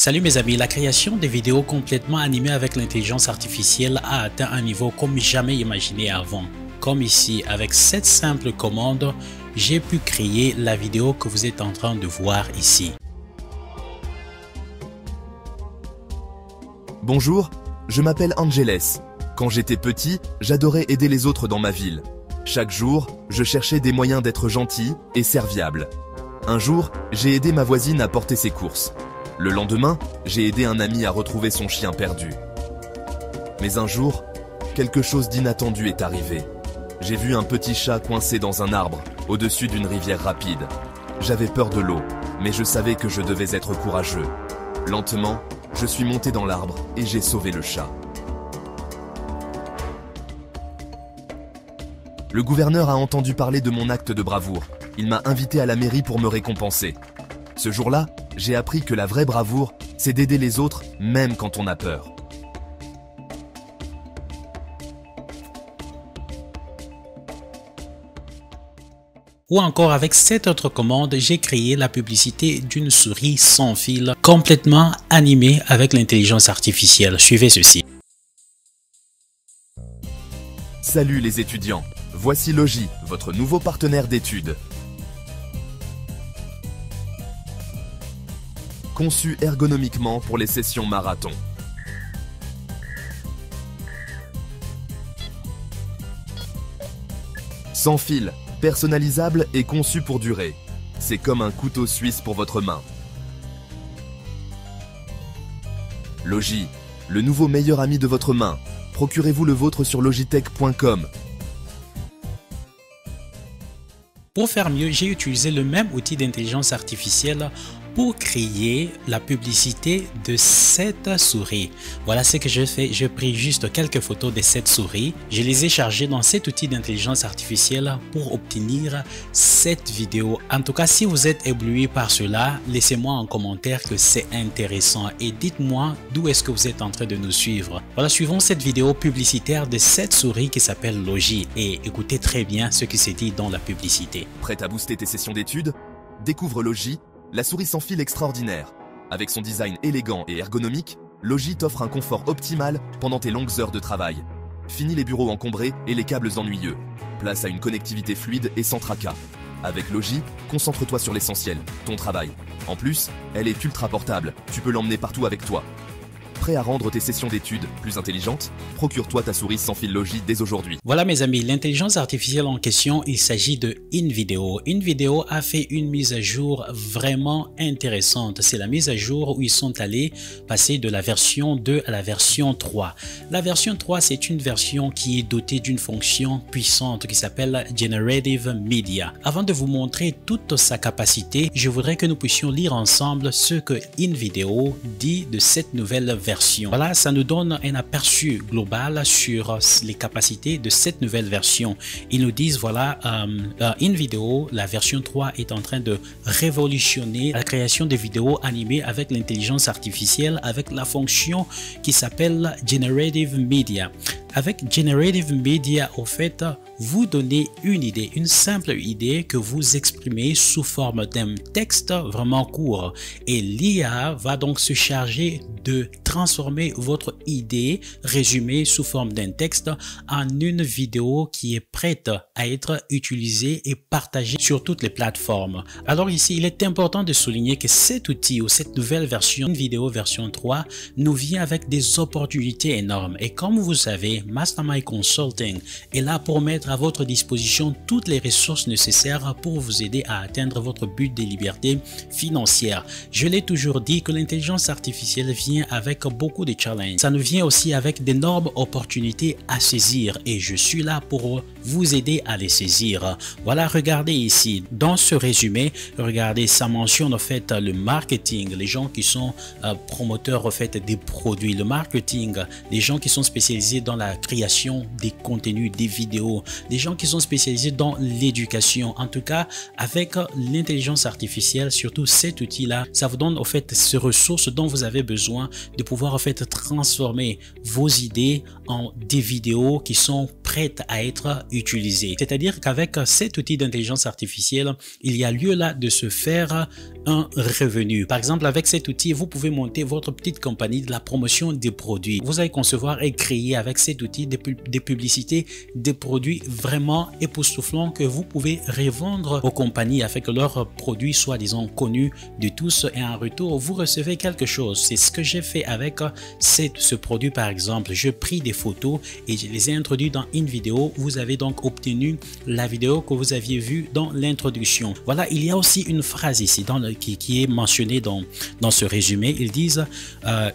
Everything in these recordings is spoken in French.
Salut mes amis, la création des vidéos complètement animées avec l'intelligence artificielle a atteint un niveau comme jamais imaginé avant. Comme ici, avec cette simple commande, j'ai pu créer la vidéo que vous êtes en train de voir ici. Bonjour, je m'appelle Angeles. Quand j'étais petit, j'adorais aider les autres dans ma ville. Chaque jour, je cherchais des moyens d'être gentil et serviable. Un jour, j'ai aidé ma voisine à porter ses courses. Le lendemain, j'ai aidé un ami à retrouver son chien perdu. Mais un jour, quelque chose d'inattendu est arrivé. J'ai vu un petit chat coincé dans un arbre, au-dessus d'une rivière rapide. J'avais peur de l'eau, mais je savais que je devais être courageux. Lentement, je suis monté dans l'arbre et j'ai sauvé le chat. Le gouverneur a entendu parler de mon acte de bravoure. Il m'a invité à la mairie pour me récompenser. Ce jour-là, j'ai appris que la vraie bravoure, c'est d'aider les autres même quand on a peur. Ou encore avec cette autre commande, j'ai créé la publicité d'une souris sans fil complètement animée avec l'intelligence artificielle. Suivez ceci. Salut les étudiants, voici Logi, votre nouveau partenaire d'études. Conçu ergonomiquement pour les sessions marathon. Sans fil, personnalisable et conçu pour durer. C'est comme un couteau suisse pour votre main. Logi, le nouveau meilleur ami de votre main. Procurez-vous le vôtre sur logitech.com. Pour faire mieux, j'ai utilisé le même outil d'intelligence artificielle pour créer la publicité de cette souris. Voilà ce que je fais. J'ai pris juste quelques photos de cette souris. Je les ai chargées dans cet outil d'intelligence artificielle pour obtenir cette vidéo. En tout cas, si vous êtes ébloui par cela, laissez-moi en commentaire que c'est intéressant et dites-moi d'où est-ce que vous êtes en train de nous suivre. Voilà, suivons cette vidéo publicitaire de cette souris qui s'appelle Logi et écoutez très bien ce qui s'est dit dans la publicité. Prête à booster tes sessions d'études? Découvre Logi, la souris sans fil extraordinaire. Avec son design élégant et ergonomique, Logi t'offre un confort optimal pendant tes longues heures de travail. Fini les bureaux encombrés et les câbles ennuyeux. Place à une connectivité fluide et sans tracas. Avec Logi, concentre-toi sur l'essentiel, ton travail. En plus, elle est ultra portable, tu peux l'emmener partout avec toi. Prêt à rendre tes sessions d'études plus intelligentes? Procure-toi ta souris sans fil Logi dès aujourd'hui. Voilà mes amis, l'intelligence artificielle en question, il s'agit de InVideo. InVideo a fait une mise à jour vraiment intéressante. C'est la mise à jour où ils sont allés passer de la version 2 à la version 3. La version 3, c'est une version qui est dotée d'une fonction puissante qui s'appelle Generative Media. Avant de vous montrer toute sa capacité, je voudrais que nous puissions lire ensemble ce que InVideo dit de cette nouvelle version. Voilà, ça nous donne un aperçu global sur les capacités de cette nouvelle version. Ils nous disent, voilà, InVideo, la version 3 est en train de révolutionner la création de vidéos animées avec l'intelligence artificielle avec la fonction qui s'appelle Generative Media. Avec Generative Media, au fait, vous donnez une idée, une simple idée que vous exprimez sous forme d'un texte vraiment court. Et l'IA va donc se charger de transformer votre idée résumée sous forme d'un texte en une vidéo qui est prête à être utilisée et partagée sur toutes les plateformes. Alors ici, il est important de souligner que cet outil ou cette nouvelle version, une vidéo version 3, nous vient avec des opportunités énormes. Et comme vous savez, Mastermind Consulting est là pour mettre à votre disposition toutes les ressources nécessaires pour vous aider à atteindre votre but de liberté financière. Je l'ai toujours dit que l'intelligence artificielle vient avec beaucoup de challenges. Ça nous vient aussi avec d'énormes opportunités à saisir et je suis là pour vous aider à les saisir. Voilà, regardez ici, dans ce résumé, regardez, ça mentionne en fait le marketing, les gens qui sont promoteurs en fait des produits, le marketing, les gens qui sont spécialisés dans la création des contenus, des vidéos, des gens qui sont spécialisés dans l'éducation. En tout cas, avec l'intelligence artificielle, surtout cet outil-là, ça vous donne en fait ces ressources dont vous avez besoin de pouvoir en fait transformer vos idées en des vidéos qui sont prêtes prête à être utilisée. C'est-à-dire qu'avec cet outil d'intelligence artificielle, il y a lieu là de se faire un revenu. Par exemple, avec cet outil, vous pouvez monter votre petite compagnie de la promotion des produits. Vous allez concevoir et créer avec cet outil des publicités, des produits vraiment époustouflants que vous pouvez revendre aux compagnies afin que leurs produits soient, disons, connus de tous, et en retour, vous recevez quelque chose. C'est ce que j'ai fait avec ce produit. Par exemple, je pris des photos et je les ai introduits dans une vidéo. Vous avez donc obtenu la vidéo que vous aviez vue dans l'introduction. Voilà, il y a aussi une phrase ici qui est mentionnée dans ce résumé. Ils disent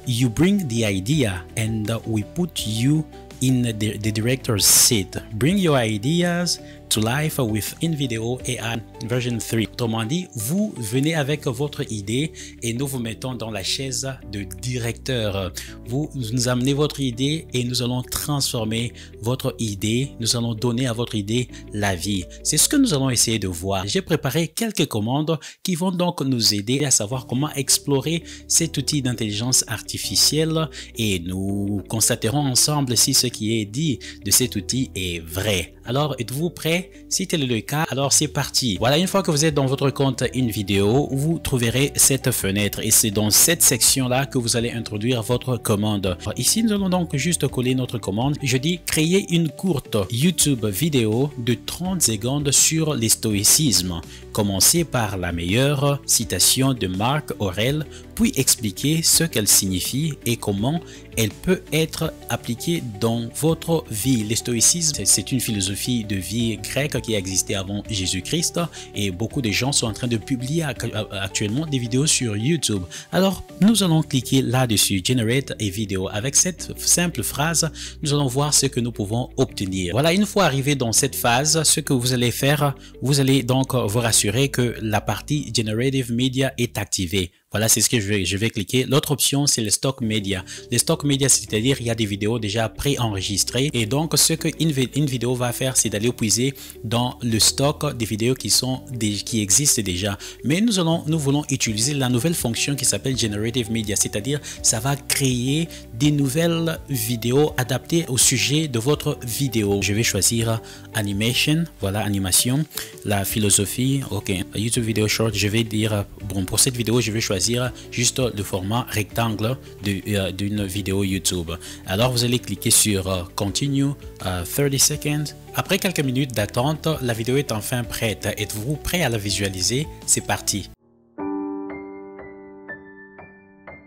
You bring the idea and we put you in the director's seat. Bring your ideas to life with InVideo AI version 3. Autrement dit, vous venez avec votre idée et nous vous mettons dans la chaise de directeur. Vous nous amenez votre idée et nous allons transformer votre idée. Nous allons donner à votre idée la vie. C'est ce que nous allons essayer de voir. J'ai préparé quelques commandes qui vont donc nous aider à savoir comment explorer cet outil d'intelligence artificielle et nous constaterons ensemble si ce qui est dit de cet outil est vrai. Alors, êtes-vous prêts? Si tel est le cas, alors c'est parti. Voilà, une fois que vous êtes dans votre compte InVideo, vous trouverez cette fenêtre et c'est dans cette section-là que vous allez introduire votre commande. Ici, nous allons donc juste coller notre commande. Je dis créer une courte YouTube vidéo de 30 secondes sur les stoïcismes. Commencez par la meilleure citation de Marc Aurèle, puis expliquer ce qu'elle signifie et comment elle peut être appliquée dans votre vie. Le stoïcisme, c'est une philosophie de vie grecque qui a existé avant Jésus-Christ et beaucoup de gens sont en train de publier actuellement des vidéos sur YouTube. Alors, nous allons cliquer là-dessus, Generate a Video. Avec cette simple phrase, nous allons voir ce que nous pouvons obtenir. Voilà, une fois arrivé dans cette phase, ce que vous allez faire, vous allez donc vous rassurer que la partie Generative Media est activée. Voilà, c'est ce que je vais cliquer. L'autre option, c'est le stock media. Le stock media, c'est-à-dire il y a des vidéos déjà pré-enregistrées. Et donc, ce que InVideo va faire, c'est d'aller puiser dans le stock des vidéos qui existent déjà. Mais nous voulons utiliser la nouvelle fonction qui s'appelle Generative Media, c'est-à-dire ça va créer des nouvelles vidéos adaptées au sujet de votre vidéo. Je vais choisir Animation. Voilà, animation. La philosophie, ok. YouTube Video Short, je vais dire, bon, pour cette vidéo, je vais choisir juste le format rectangle d'une vidéo YouTube. Alors vous allez cliquer sur Continue 30 seconds. Après quelques minutes d'attente, la vidéo est enfin prête. Êtes-vous prêt à la visualiser? C'est parti.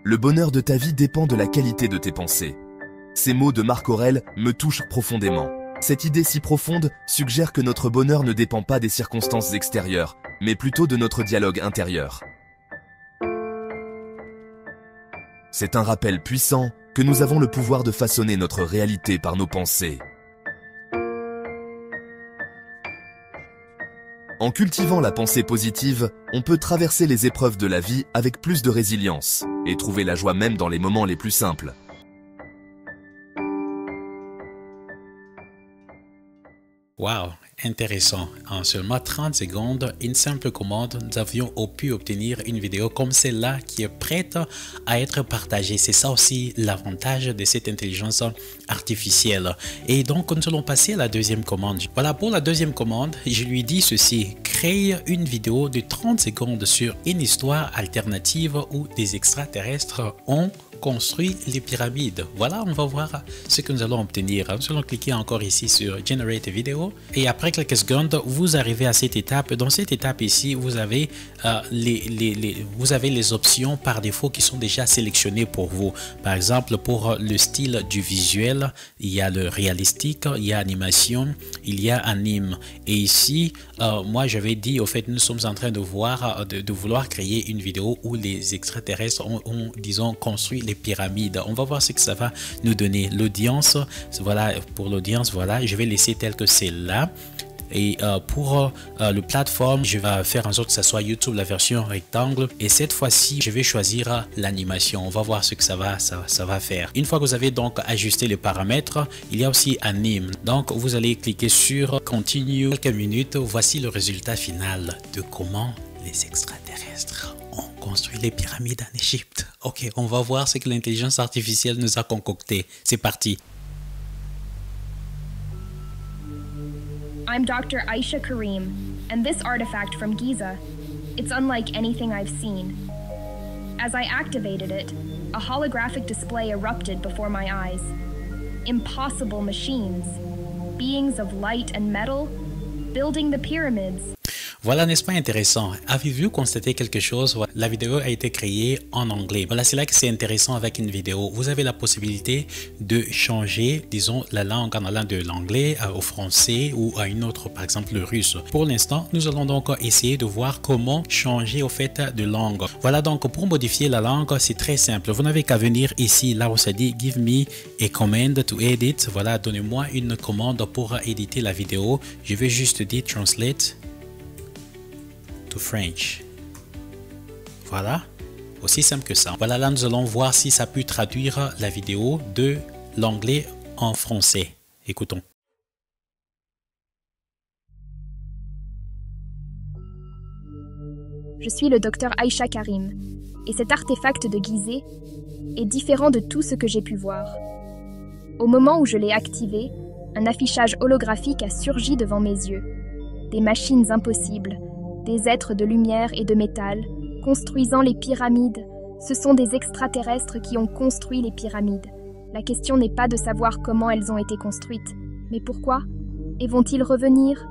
Le bonheur de ta vie dépend de la qualité de tes pensées. Ces mots de Marc Aurèle me touchent profondément. Cette idée si profonde suggère que notre bonheur ne dépend pas des circonstances extérieures, mais plutôt de notre dialogue intérieur. C'est un rappel puissant que nous avons le pouvoir de façonner notre réalité par nos pensées. En cultivant la pensée positive, on peut traverser les épreuves de la vie avec plus de résilience et trouver la joie même dans les moments les plus simples. Wow, intéressant. En seulement 30 secondes, une simple commande, nous avions pu obtenir une vidéo comme celle-là qui est prête à être partagée. C'est ça aussi l'avantage de cette intelligence artificielle. Et donc, nous allons passer à la deuxième commande. Voilà, pour la deuxième commande, je lui dis ceci. Crée une vidéo de 30 secondes sur une histoire alternative où des extraterrestres ont construit les pyramides. Voilà, on va voir ce que nous allons obtenir. Nous allons cliquer encore ici sur Generate a Video et après quelques secondes, vous arrivez à cette étape. Dans cette étape ici, vous avez les options par défaut qui sont déjà sélectionnées pour vous. Par exemple, pour le style du visuel, il y a le réalistique, il y a animation, il y a anime. Et ici, moi, j'avais dit, au fait, nous sommes en train de vouloir créer une vidéo où les extraterrestres ont disons, construit les pyramides. On va voir ce que ça va nous donner. L'audience, voilà, pour l'audience, voilà, je vais laisser tel que c'est là. Et pour le plateforme, je vais faire en sorte que ça soit YouTube, la version rectangle. Et cette fois-ci, je vais choisir l'animation. On va voir ce que ça va faire. Une fois que vous avez donc ajusté les paramètres, il y a aussi anime. Donc, vous allez cliquer sur Continue. Quelques minutes, voici le résultat final de comment les extraterrestres ont construit les pyramides en Égypte. Ok, on va voir ce que l'intelligence artificielle nous a concocté. C'est parti. I'm Dr. Aisha Karim, and this artifact from Giza, it's unlike anything I've seen. As I activated it, a holographic display erupted before my eyes. Impossible machines, beings of light and metal, building the pyramids. Voilà, n'est-ce pas intéressant? Avez-vous constaté quelque chose? La vidéo a été créée en anglais. Voilà, c'est là que c'est intéressant avec une vidéo. Vous avez la possibilité de changer, disons, la langue en allant de l'anglais au français ou à une autre, par exemple le russe. Pour l'instant, nous allons donc essayer de voir comment changer au fait de langue. Voilà, donc pour modifier la langue, c'est très simple. Vous n'avez qu'à venir ici, là où ça dit « Give me a command to edit ». Voilà, donnez-moi une commande pour éditer la vidéo. Je vais juste dire « Translate ». French. Voilà, aussi simple que ça. Voilà, là nous allons voir si ça peut traduire la vidéo de l'anglais en français. Écoutons. Je suis le docteur Aisha Karim, et cet artefact de Gizeh est différent de tout ce que j'ai pu voir. Au moment où je l'ai activé, un affichage holographique a surgi devant mes yeux. Des machines impossibles, des êtres de lumière et de métal, construisant les pyramides. Ce sont des extraterrestres qui ont construit les pyramides. La question n'est pas de savoir comment elles ont été construites, mais pourquoi? Et vont-ils revenir?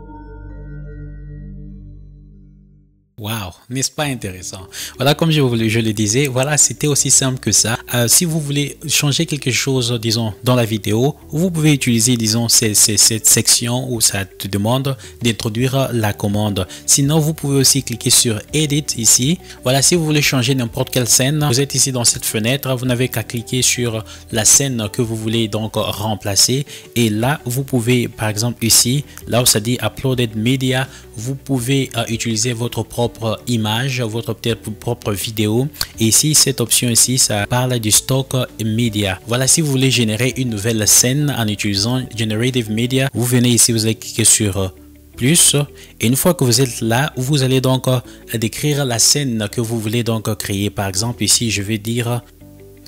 Waouh, n'est-ce pas intéressant? Voilà, comme je le disais, voilà, c'était aussi simple que ça. Si vous voulez changer quelque chose, disons, dans la vidéo, vous pouvez utiliser, disons, cette section où ça te demande d'introduire la commande. Sinon, vous pouvez aussi cliquer sur Edit ici. Voilà, si vous voulez changer n'importe quelle scène, vous êtes ici dans cette fenêtre, vous n'avez qu'à cliquer sur la scène que vous voulez donc remplacer. Et là, vous pouvez, par exemple, ici, là où ça dit Uploaded Media, vous pouvez utiliser votre propre image, votre propre vidéo. Et ici, cette option ici, ça parle du stock media. Voilà, si vous voulez générer une nouvelle scène en utilisant Generative Media, vous venez ici, vous allez cliquer sur plus. Et une fois que vous êtes là, vous allez donc décrire la scène que vous voulez donc créer. Par exemple, ici, je vais dire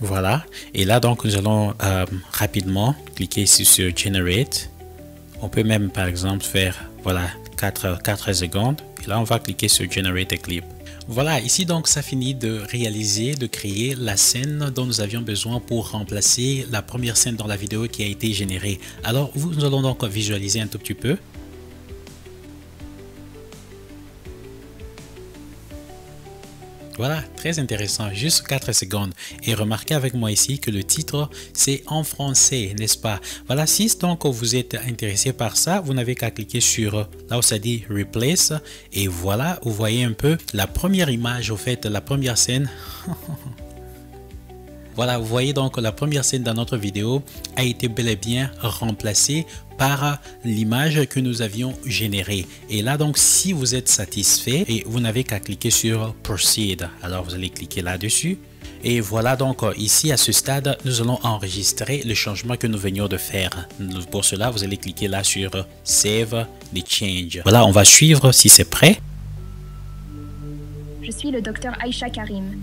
voilà. Et là, donc, nous allons rapidement cliquer ici sur Generate. On peut même, par exemple, faire voilà 4 secondes. Et là, on va cliquer sur Generate a Clip. Voilà, ici donc ça finit de réaliser, de créer la scène dont nous avions besoin pour remplacer la première scène dans la vidéo qui a été générée. Alors, nous allons donc visualiser un tout petit peu. Voilà, très intéressant, juste 4 secondes. Et remarquez avec moi ici que le titre, c'est en français, n'est-ce pas? Voilà, si donc vous êtes intéressé par ça, vous n'avez qu'à cliquer sur là où ça dit Replace. Et voilà, vous voyez un peu la première image, au fait, la première scène. Voilà, vous voyez donc la première scène dans notre vidéo a été bel et bien remplacée par l'image que nous avions générée. Et là donc, si vous êtes satisfait, et vous n'avez qu'à cliquer sur Proceed. Alors vous allez cliquer là-dessus. Et voilà donc ici à ce stade, nous allons enregistrer le changement que nous venions de faire. Pour cela, vous allez cliquer là sur Save the Change. Voilà, on va suivre si c'est prêt. Je suis le docteur Aisha Karim.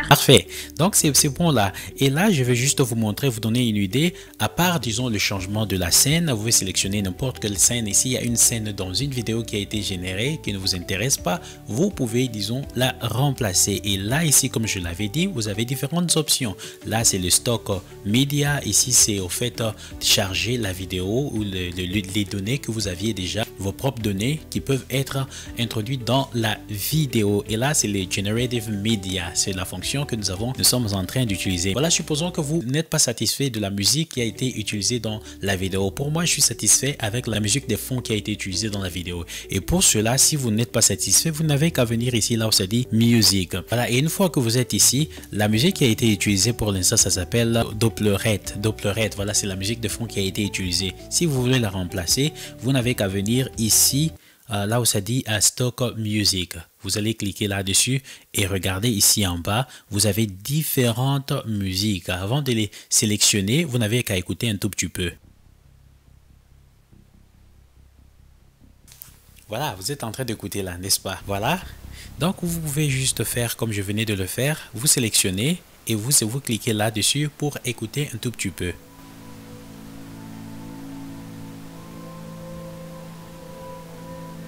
Parfait, donc c'est bon là. Et là, je vais juste vous montrer, vous donner une idée. À part, disons, le changement de la scène, vous pouvez sélectionner n'importe quelle scène. Ici, il y a une scène dans une vidéo qui a été générée, qui ne vous intéresse pas. Vous pouvez, disons, la remplacer. Et là, ici, comme je l'avais dit, vous avez différentes options. Là, c'est le stock media. Ici, c'est au fait charger la vidéo ou les données que vous aviez déjà, vos propres données qui peuvent être introduites dans la vidéo. Et là, c'est les generative media. C'est la fonction que nous sommes en train d'utiliser. Voilà, supposons que vous n'êtes pas satisfait de la musique qui a été utilisée dans la vidéo. Pour moi, je suis satisfait avec la musique des fonds qui a été utilisée dans la vidéo. Et pour cela, si vous n'êtes pas satisfait, vous n'avez qu'à venir ici là où ça dit Music. Voilà, et une fois que vous êtes ici, la musique qui a été utilisée pour l'instant, ça s'appelle Dopplerette. Dopplerette, voilà, c'est la musique de fond qui a été utilisée. Si vous voulez la remplacer, vous n'avez qu'à venir ici là où ça dit Stock Music. Vous allez cliquer là-dessus et regardez ici en bas, vous avez différentes musiques. Avant de les sélectionner, vous n'avez qu'à écouter un tout petit peu. Voilà, vous êtes en train d'écouter là, n'est-ce pas? Voilà. Donc, vous pouvez juste faire comme je venais de le faire. Vous sélectionnez et vous cliquez là-dessus pour écouter un tout petit peu.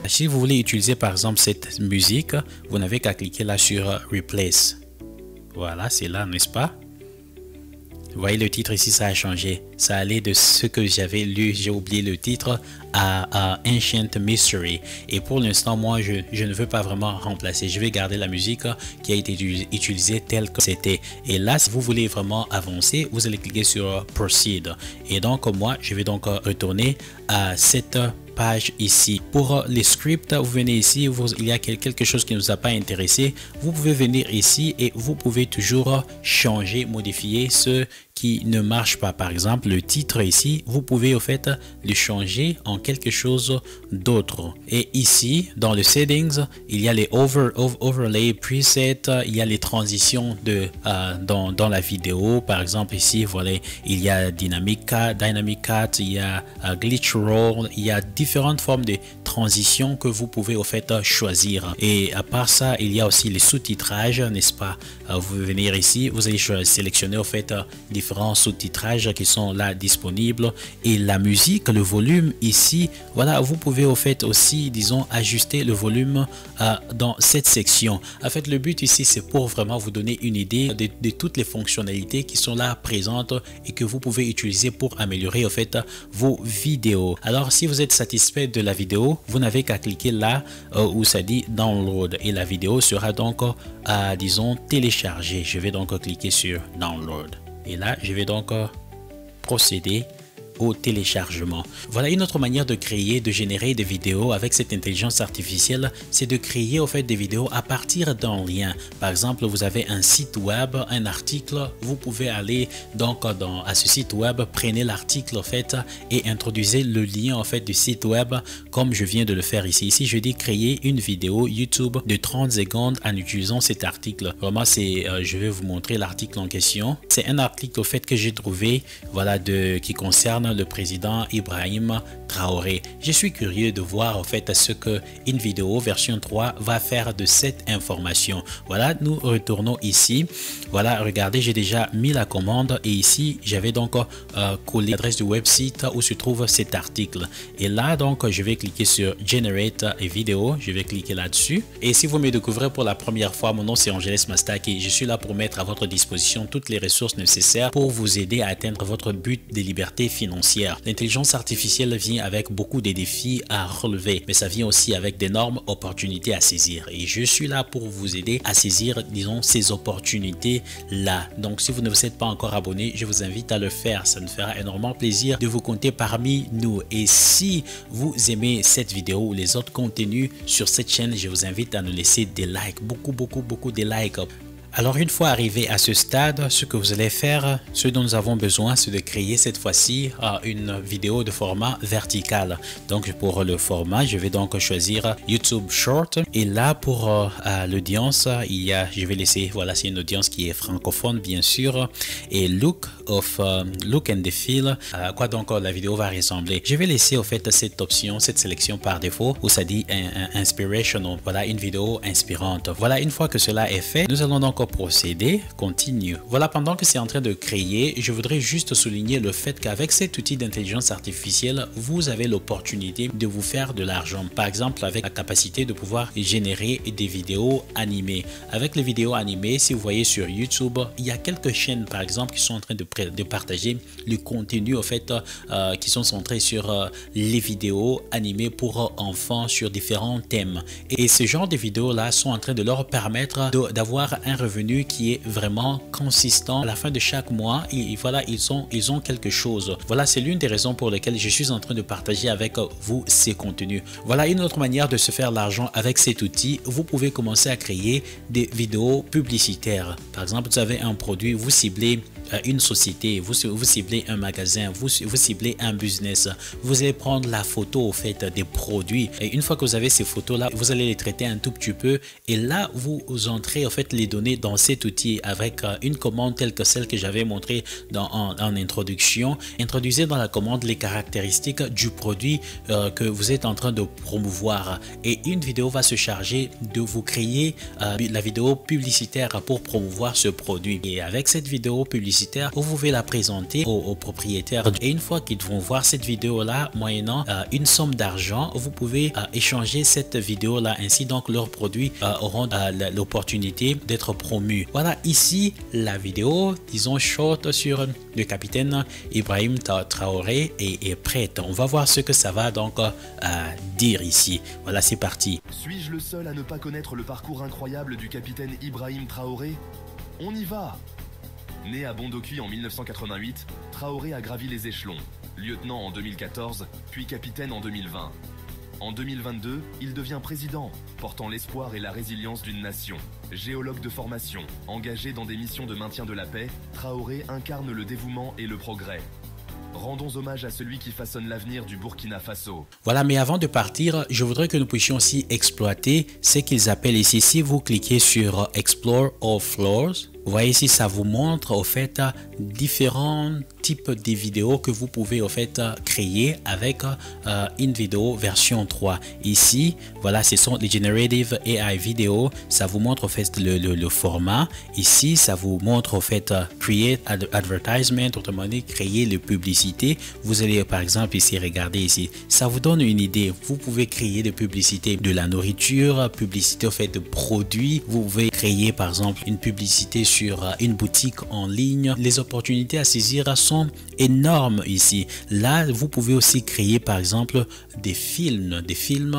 Si vous voulez utiliser par exemple cette musique, vous n'avez qu'à cliquer là sur Replace. Voilà, c'est là, n'est-ce pas? Vous voyez le titre ici, ça a changé. Ça allait de ce que j'avais lu, j'ai oublié le titre, à Ancient Mystery. Et pour l'instant, moi, je ne veux pas vraiment remplacer. Je vais garder la musique qui a été utilisée telle que c'était. Et là, si vous voulez vraiment avancer, vous allez cliquer sur Proceed. Et donc, moi, je vais donc retourner à cette page ici. Pour les scripts, vous venez ici, il y a quelque chose qui ne nous a pas intéressé. Vous pouvez venir ici et vous pouvez toujours changer, modifier ce qui ne marche pas. Par exemple, le titre ici, vous pouvez au fait le changer en quelque chose d'autre. Et ici, dans le settings, il y a les overlay preset, il y a les transitions dans la vidéo. Par exemple, ici, voilà, il y a dynamic cut, il y a glitch roll, il y a différentes formes de transitions que vous pouvez au fait choisir. Et à part ça, il y a aussi les sous-titrages, n'est-ce pas? Vous venir ici, vous allez sélectionner au fait différents sous-titrages qui sont là disponibles, et la musique, le volume ici, voilà, vous pouvez au fait aussi, disons, ajuster le volume dans cette section. En fait, le but ici, c'est pour vraiment vous donner une idée de toutes les fonctionnalités qui sont là présentes et que vous pouvez utiliser pour améliorer au fait vos vidéos. Alors, si vous êtes satisfait de la vidéo, vous n'avez qu'à cliquer là où ça dit download et la vidéo sera donc disons téléchargée. Je vais donc cliquer sur download et là je vais donc procéder au téléchargement. Voilà une autre manière de créer, de générer des vidéos avec cette intelligence artificielle, c'est de créer au fait des vidéos à partir d'un lien. Par exemple, vous avez un site web, un article, vous pouvez aller donc à ce site web, prenez l'article en fait et introduisez le lien en fait du site web comme je viens de le faire ici. Ici, je dis créer une vidéo YouTube de 30 secondes en utilisant cet article. Vraiment, c'est je vais vous montrer l'article en question. C'est un article au fait que j'ai trouvé, voilà, qui concerne le président Ibrahim Traoré. Je suis curieux de voir en fait ce que InVideo version 3 va faire de cette information. Voilà, nous retournons ici. Voilà, regardez, j'ai déjà mis la commande et ici j'avais donc collé l'adresse du website où se trouve cet article. Et là donc je vais cliquer sur Generate a Video. Je vais cliquer là-dessus. Et si vous me découvrez pour la première fois, mon nom c'est Angeles Mastak et je suis là pour mettre à votre disposition toutes les ressources nécessaires pour vous aider à atteindre votre but de liberté financière. L'intelligence artificielle vient avec beaucoup de défis à relever, mais ça vient aussi avec d'énormes opportunités à saisir. Et je suis là pour vous aider à saisir, disons, ces opportunités-là. Donc, si vous ne vous êtes pas encore abonné, je vous invite à le faire. Ça nous fera énormément plaisir de vous compter parmi nous. Et si vous aimez cette vidéo ou les autres contenus sur cette chaîne, je vous invite à nous laisser des likes, beaucoup de likes. Alors une fois arrivé à ce stade, ce que vous allez faire, ce dont nous avons besoin, c'est de créer cette fois-ci une vidéo de format vertical. Donc pour le format, je vais donc choisir YouTube Short. Et là pour l'audience, je vais laisser, voilà, c'est une audience qui est francophone bien sûr. Et look and feel, à quoi donc la vidéo va ressembler. Je vais laisser au fait cette option, cette sélection par défaut où ça dit inspirational. Voilà, une vidéo inspirante. Voilà, une fois que cela est fait, nous allons donc procéder, continue. Voilà, pendant que c'est en train de créer, je voudrais juste souligner le fait qu'avec cet outil d'intelligence artificielle, vous avez l'opportunité de vous faire de l'argent. Par exemple, avec la capacité de pouvoir générer des vidéos animées. Avec les vidéos animées, si vous voyez sur YouTube, il y a quelques chaînes par exemple qui sont en train de partager le contenu au fait qui sont centrés sur les vidéos animées pour enfants sur différents thèmes. Et ce genre de vidéos là sont en train de leur permettre d'avoir un revenu qui est vraiment consistant à la fin de chaque mois. Et voilà, ils ont quelque chose. Voilà, c'est l'une des raisons pour lesquelles je suis en train de partager avec vous ces contenus. Voilà une autre manière de se faire l'argent avec cet outil. Vous pouvez commencer à créer des vidéos publicitaires. Par exemple, vous avez un produit, vous ciblez une société, vous ciblez un magasin, vous ciblez un business. Vous allez prendre la photo au fait des produits et une fois que vous avez ces photos là, vous allez les traiter un tout petit peu et là vous entrez en fait les données dans cet outil avec une commande telle que celle que j'avais montré en introduction. Introduisez dans la commande les caractéristiques du produit que vous êtes en train de promouvoir et une vidéo va se charger de vous créer la vidéo publicitaire pour promouvoir ce produit. Et avec cette vidéo publicitaire, publicitaire, vous pouvez la présenter aux propriétaires. Et une fois qu'ils vont voir cette vidéo-là, moyennant une somme d'argent, vous pouvez échanger cette vidéo-là. Ainsi, donc, leurs produits auront l'opportunité d'être promus. Voilà, ici, la vidéo, disons, short sur le capitaine Ibrahim Traoré est prête. On va voir ce que ça va donc dire ici. Voilà, c'est parti. Suis-je le seul à ne pas connaître le parcours incroyable du capitaine Ibrahim Traoré? On y va! Né à Bondocuit en 1988, Traoré a gravi les échelons, lieutenant en 2014, puis capitaine en 2020. En 2022, il devient président, portant l'espoir et la résilience d'une nation. Géologue de formation, engagé dans des missions de maintien de la paix, Traoré incarne le dévouement et le progrès. Rendons hommage à celui qui façonne l'avenir du Burkina Faso. Voilà, mais avant de partir, je voudrais que nous puissions aussi exploiter ce qu'ils appellent ici. Si vous cliquez sur Explore All Floors, vous voyez ici, ça vous montre au fait différents types de vidéos que vous pouvez au fait créer avec une vidéo version 3. Ici, voilà, ce sont les Generative AI vidéos. Ça vous montre au fait le format. Ici, ça vous montre au fait Create Advertisement, autrement dit, créer les publicités. Vous allez par exemple ici, regarder ici. Ça vous donne une idée. Vous pouvez créer des publicités de la nourriture, publicité au fait de produits. Vous pouvez créer par exemple une publicité sur une boutique en ligne. Les opportunités à saisir sont énormes ici. Là, vous pouvez aussi créer par exemple des films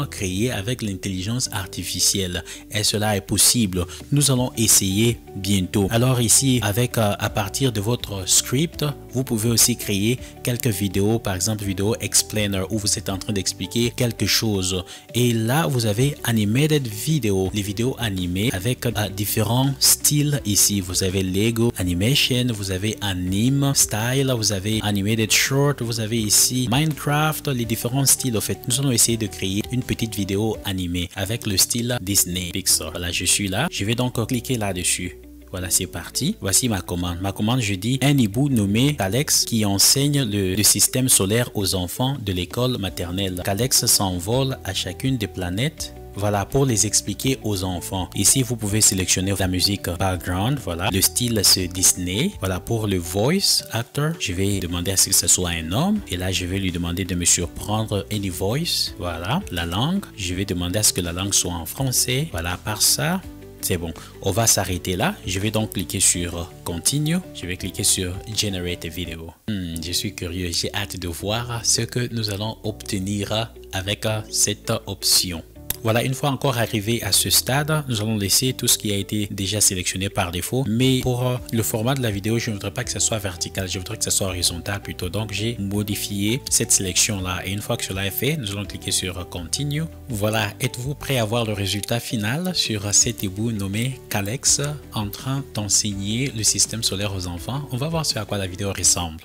créés avec l'intelligence artificielle. Et cela est possible. Nous allons essayer bientôt. Alors ici, avec à partir de votre script, vous pouvez aussi créer quelques vidéos, par exemple vidéo explainer où vous êtes en train d'expliquer quelque chose. Et là, vous avez animated video, les vidéos animées avec différents styles ici. Vous avez Lego animation, vous avez anime style, vous avez animated short, vous avez ici Minecraft, les différents styles. En fait, nous allons essayer de créer une petite vidéo animée avec le style Disney Pixar. Voilà, je suis là. Je vais donc cliquer là-dessus. Voilà, c'est parti. Voici ma commande. Ma commande, je dis un hibou nommé Alex qui enseigne le système solaire aux enfants de l'école maternelle. Alex s'envole à chacune des planètes. Voilà, pour les expliquer aux enfants. Ici, vous pouvez sélectionner la musique background. Voilà, le style c'est Disney. Voilà, pour le voice actor, je vais demander à ce que ce soit un homme. Et là, je vais lui demander de me surprendre any voice. Voilà, la langue. Je vais demander à ce que la langue soit en français. Voilà, par ça. C'est bon, on va s'arrêter là. Je vais donc cliquer sur Continue. Je vais cliquer sur Generate a Video. Je suis curieux, j'ai hâte de voir ce que nous allons obtenir avec cette option. Voilà, une fois encore arrivé à ce stade, nous allons laisser tout ce qui a été déjà sélectionné par défaut. Mais pour le format de la vidéo, je ne voudrais pas que ce soit vertical, je voudrais que ce soit horizontal plutôt. Donc, j'ai modifié cette sélection-là. Et une fois que cela est fait, nous allons cliquer sur Continue. Voilà, êtes-vous prêt à voir le résultat final sur cet hibou nommé Alex en train d'enseigner le système solaire aux enfants? On va voir ce à quoi la vidéo ressemble.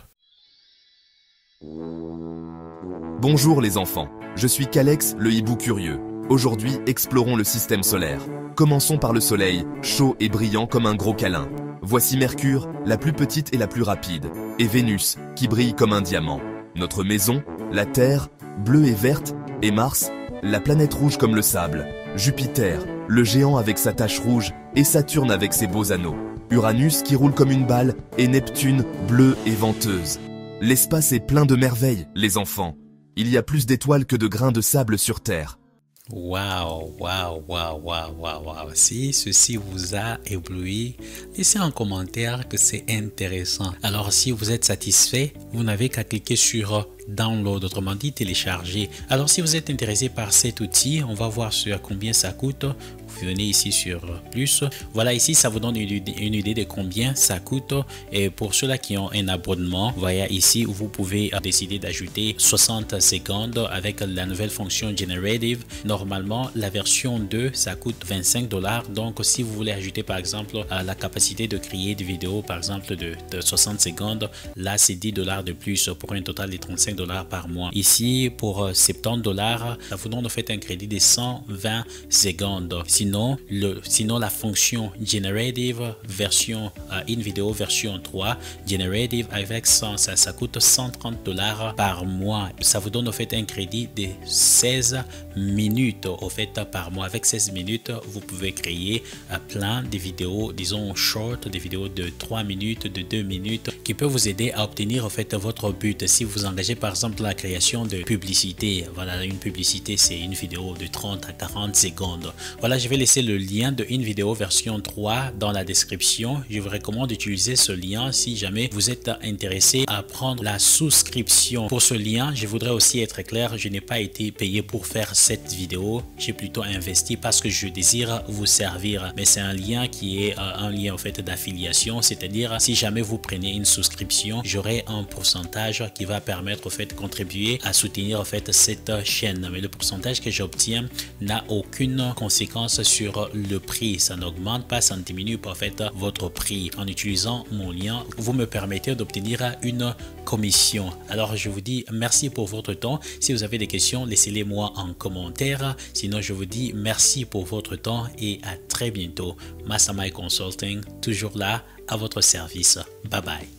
Bonjour les enfants, je suis Alex, le hibou curieux. Aujourd'hui, explorons le système solaire. Commençons par le Soleil, chaud et brillant comme un gros câlin. Voici Mercure, la plus petite et la plus rapide, et Vénus, qui brille comme un diamant. Notre maison, la Terre, bleue et verte, et Mars, la planète rouge comme le sable. Jupiter, le géant avec sa tache rouge, et Saturne avec ses beaux anneaux. Uranus qui roule comme une balle, et Neptune, bleue et venteuse. L'espace est plein de merveilles, les enfants. Il y a plus d'étoiles que de grains de sable sur Terre. Waouh, waouh, waouh, waouh, waouh, waouh. Si ceci vous a ébloui, laissez un commentaire que c'est intéressant. Alors, si vous êtes satisfait, vous n'avez qu'à cliquer sur Download, autrement dit télécharger. Alors, si vous êtes intéressé par cet outil, on va voir sur combien ça coûte. Vous venez ici sur plus. Voilà, ici, ça vous donne une idée de combien ça coûte. Et pour ceux-là qui ont un abonnement, voyez ici où vous pouvez décider d'ajouter 60 secondes avec la nouvelle fonction Generative. Normalement, la version 2, ça coûte 25 $. Donc, si vous voulez ajouter, par exemple, la capacité de créer des vidéos, par exemple, de 60 secondes, là, c'est 10 $ de plus pour un total de 35 $ $120 par mois. Ici, pour $70, ça vous donne en fait un crédit de 120 secondes. Sinon, la fonction Generative version InVideo version 3, Generative avec ça coûte $130 par mois. Ça vous donne en fait un crédit de 16 minutes au fait par mois. Avec 16 minutes, vous pouvez créer plein de vidéos, disons short, des vidéos de 3 minutes, de 2 minutes, qui peuvent vous aider à obtenir en fait votre but. Si vous engagez par exemple la création de publicité, voilà, une publicité c'est une vidéo de 30 à 40 secondes. Voilà, je vais laisser le lien de InVideo version 3 dans la description. Je vous recommande d'utiliser ce lien si jamais vous êtes intéressé à prendre la souscription. Pour ce lien, je voudrais aussi être clair, je n'ai pas été payé pour faire cette vidéo, j'ai plutôt investi parce que je désire vous servir, mais c'est un lien qui est un lien en fait d'affiliation, c'est-à-dire si jamais vous prenez une souscription, j'aurai un pourcentage qui va permettre en fait de contribuer à soutenir en fait cette chaîne, mais le pourcentage que j'obtiens n'a aucune conséquence sur le prix, ça n'augmente pas, ça ne diminue pas en fait votre prix. En utilisant mon lien, vous me permettez d'obtenir une commission. Alors je vous dis merci pour votre temps. Si vous avez des questions, laissez-les moi en commentaire. Sinon, je vous dis merci pour votre temps et à très bientôt. Mastermind Consulting, toujours là à votre service. Bye bye.